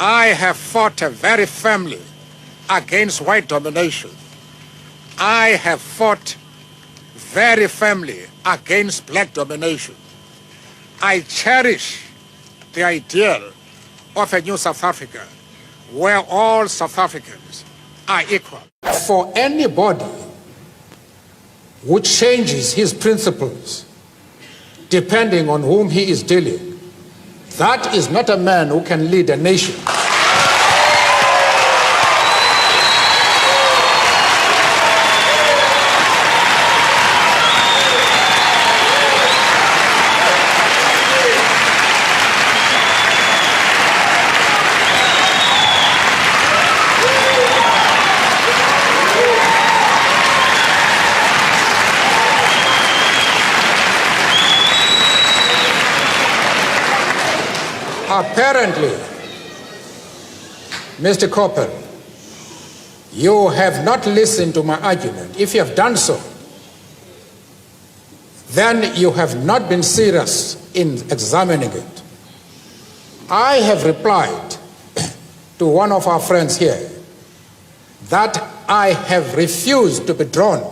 I have fought very firmly against white domination. I have fought very firmly against black domination. I cherish the ideal of a new South Africa where all South Africans are equal. For anybody who changes his principles depending on whom he is dealing, that is not a man who can lead a nation. Apparently, Mr. Coppel, you have not listened to my argument. If you have done so, then you have not been serious in examining it. I have replied to one of our friends here that I have refused to be drawn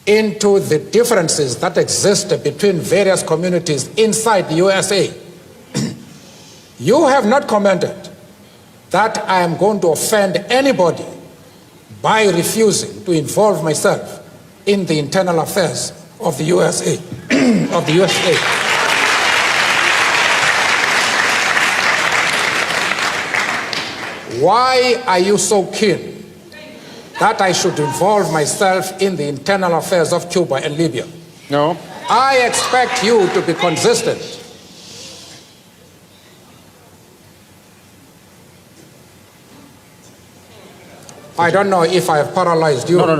into the differences that exist between various communities inside the USA. You have not commented that I am going to offend anybody by refusing to involve myself in the internal affairs of the USA. of the USA. Why are you so keen that I should involve myself in the internal affairs of Cuba and Libya? No. I expect you to be consistent. I don't know if I have paralyzed you. No.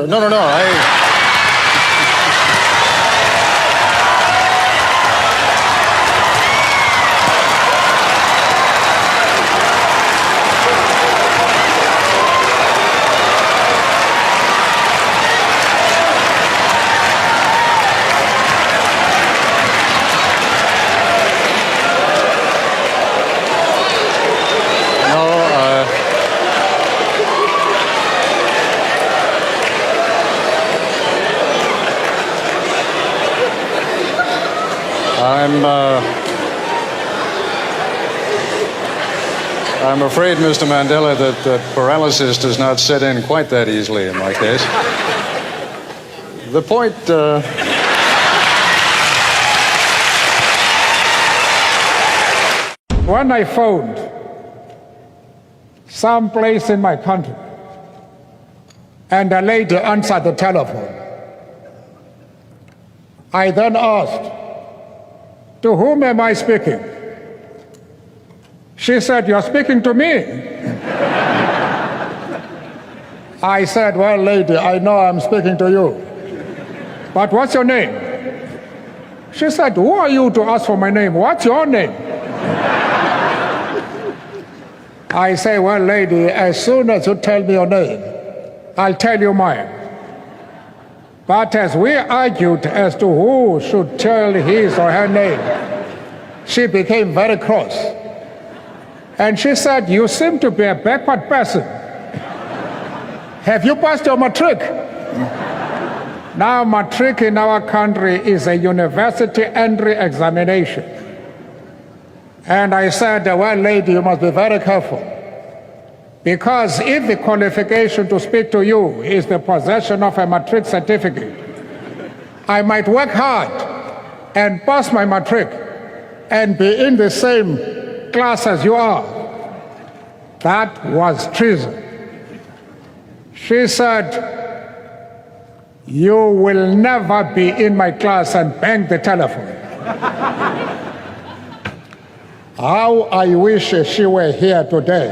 I'm afraid, Mr. Mandela, that paralysis does not set in quite that easily in my case. The point... When I phoned some place in my country and a lady answered the telephone, I then asked, "To whom am I speaking?" She said, "You're speaking to me." I said, "Well, lady, I know I'm speaking to you, but what's your name?" She said, "Who are you to ask for my name? What's your name?" I say, "Well, lady, as soon as you tell me your name, I'll tell you mine." But as we argued as to who should tell his or her name, she became very cross. And she said, "You seem to be a backward person. Have you passed your matric?" Now, matric in our country is a university entry examination. And I said, "Well, lady, you must be very careful. Because if the qualification to speak to you is the possession of a matric certificate, I might work hard and pass my matric and be in the same class as you are." That was treason. She said, "You will never be in my class," and banged the telephone. How I wish she were here today.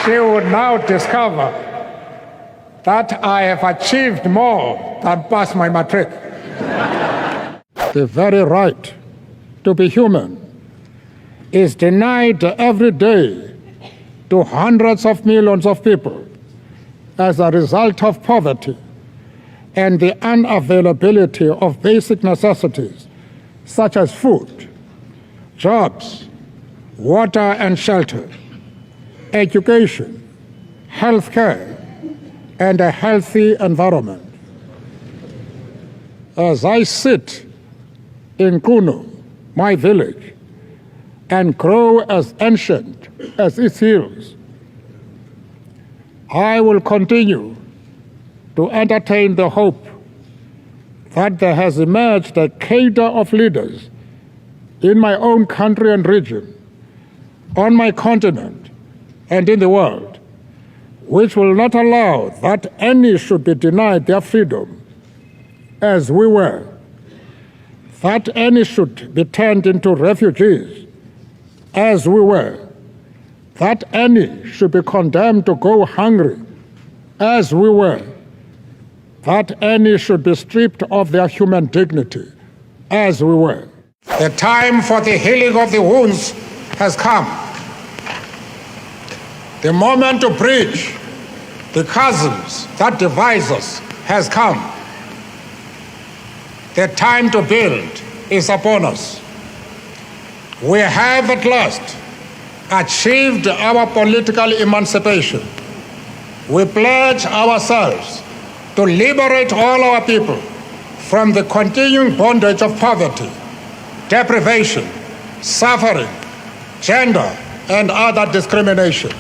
She would now discover that I have achieved more than pass my matric. The very right to be human is denied every day to hundreds of millions of people as a result of poverty and the unavailability of basic necessities such as food, jobs, water and shelter, education, health care, and a healthy environment. As I sit in Kuno, my village, and grow as ancient as its hills, I will continue to entertain the hope that there has emerged a cadre of leaders in my own country and region, on my continent, and in the world, which will not allow that any should be denied their freedom as we were, that any should be turned into refugees as we were, that any should be condemned to go hungry as we were, that any should be stripped of their human dignity as we were. The time for the healing of the wounds has come. The moment to bridge the chasms that divide us has come. The time to build is upon us. We have at last achieved our political emancipation. We pledge ourselves to liberate all our people from the continuing bondage of poverty, deprivation, suffering, gender, and other discrimination.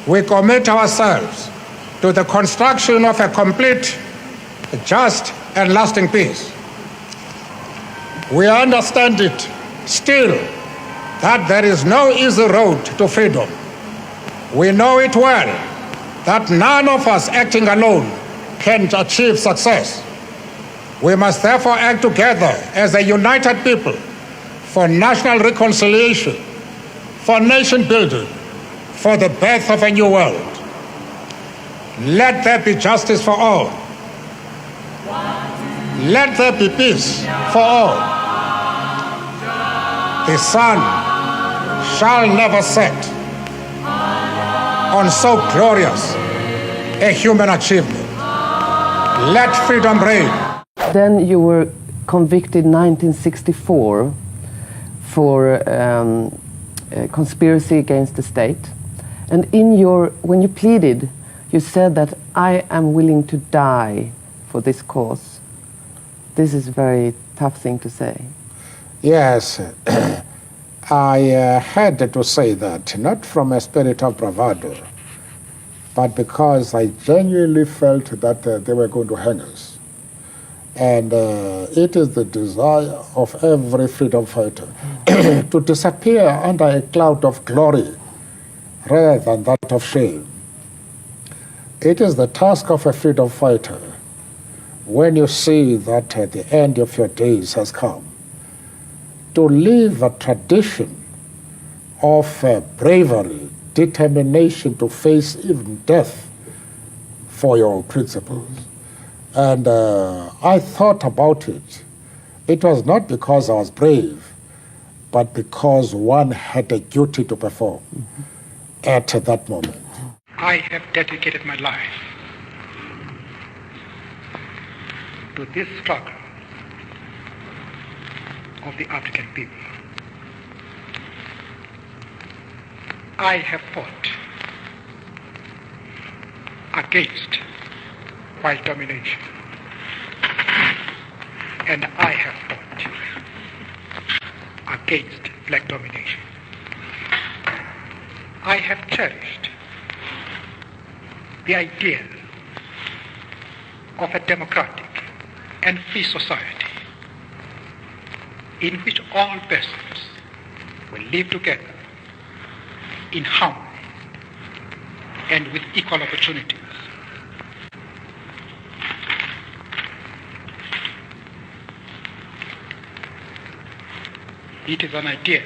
We commit ourselves to the construction of a complete, just, and lasting peace. We understand it still that there is no easy road to freedom. We know it well that none of us acting alone can achieve success. We must therefore act together as a united people for national reconciliation, for nation building, for the birth of a new world. Let there be justice for all. Let there be peace for all. The sun shall never set on so glorious a human achievement. Let freedom reign. Then you were convicted in 1964 for conspiracy against the state. And when you pleaded, you said that I am willing to die for this cause. This is a very tough thing to say. Yes, I had to say that, not from a spirit of bravado, but because I genuinely felt that they were going to hang us. And it is the desire of every freedom fighter to disappear under a cloud of glory rather than that of shame. It is the task of a freedom fighter, when you see that the end of your days has come, to live a tradition of bravery, determination to face even death for your principles. And I thought about it. It was not because I was brave, but because one had a duty to perform at that moment. I have dedicated my life to this struggle of the African people. I have fought against white domination, and I have fought against black domination. I have cherished the idea of a democratic and free society in which all persons will live together in harmony and with equal opportunities. It is an idea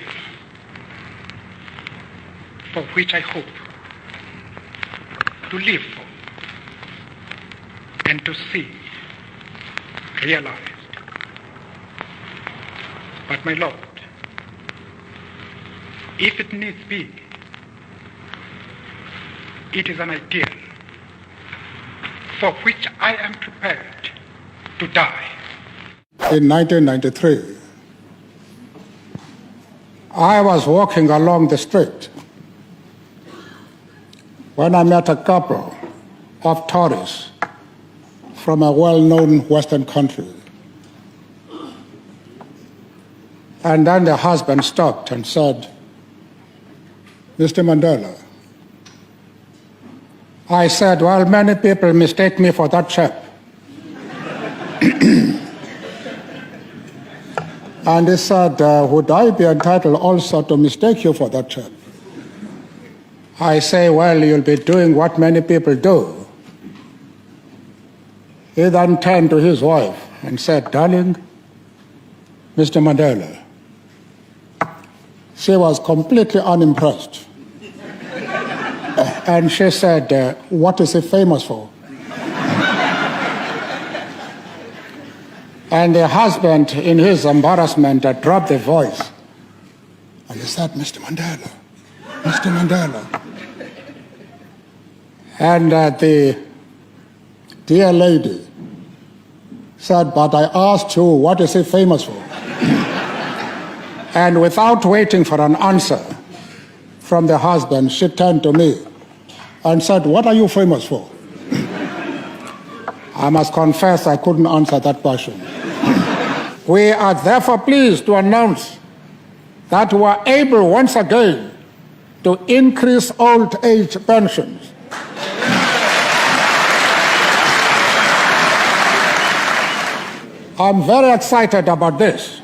for which I hope to live for and to see realized. But my Lord, if it needs be, it is an ideal for which I am prepared to die. In 1993, I was walking along the street when I met a couple of tourists from a well-known Western country. And then the husband stopped and said, "Mr. Mandela." I said, "Well, many people mistake me for that chap." And he said, "Would I be entitled also to mistake you for that chap?" I say, "Well, you'll be doing what many people do." He then turned to his wife and said, "Darling, Mr. Mandela." She was completely unimpressed. And she said, "What is he famous for?" And the husband, in his embarrassment, dropped the voice. And he said, "Mr. Mandela, Mr. Mandela." And the dear lady said, "But I asked you, what is he famous for?" And without waiting for an answer from the husband, she turned to me and said, "What are you famous for?" I must confess I couldn't answer that question. We are therefore pleased to announce that we are able once again to increase old age pensions. I'm very excited about this.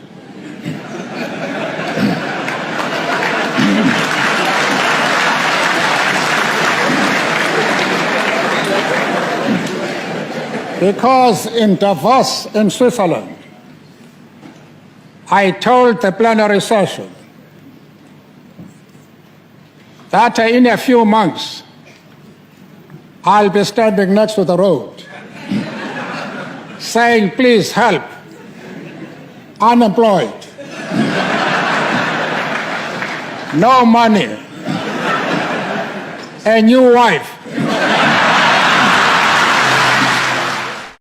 Because in Davos, in Switzerland, I told the plenary session that in a few months I'll be standing next to the road saying, "Please help, unemployed, no money, a new wife,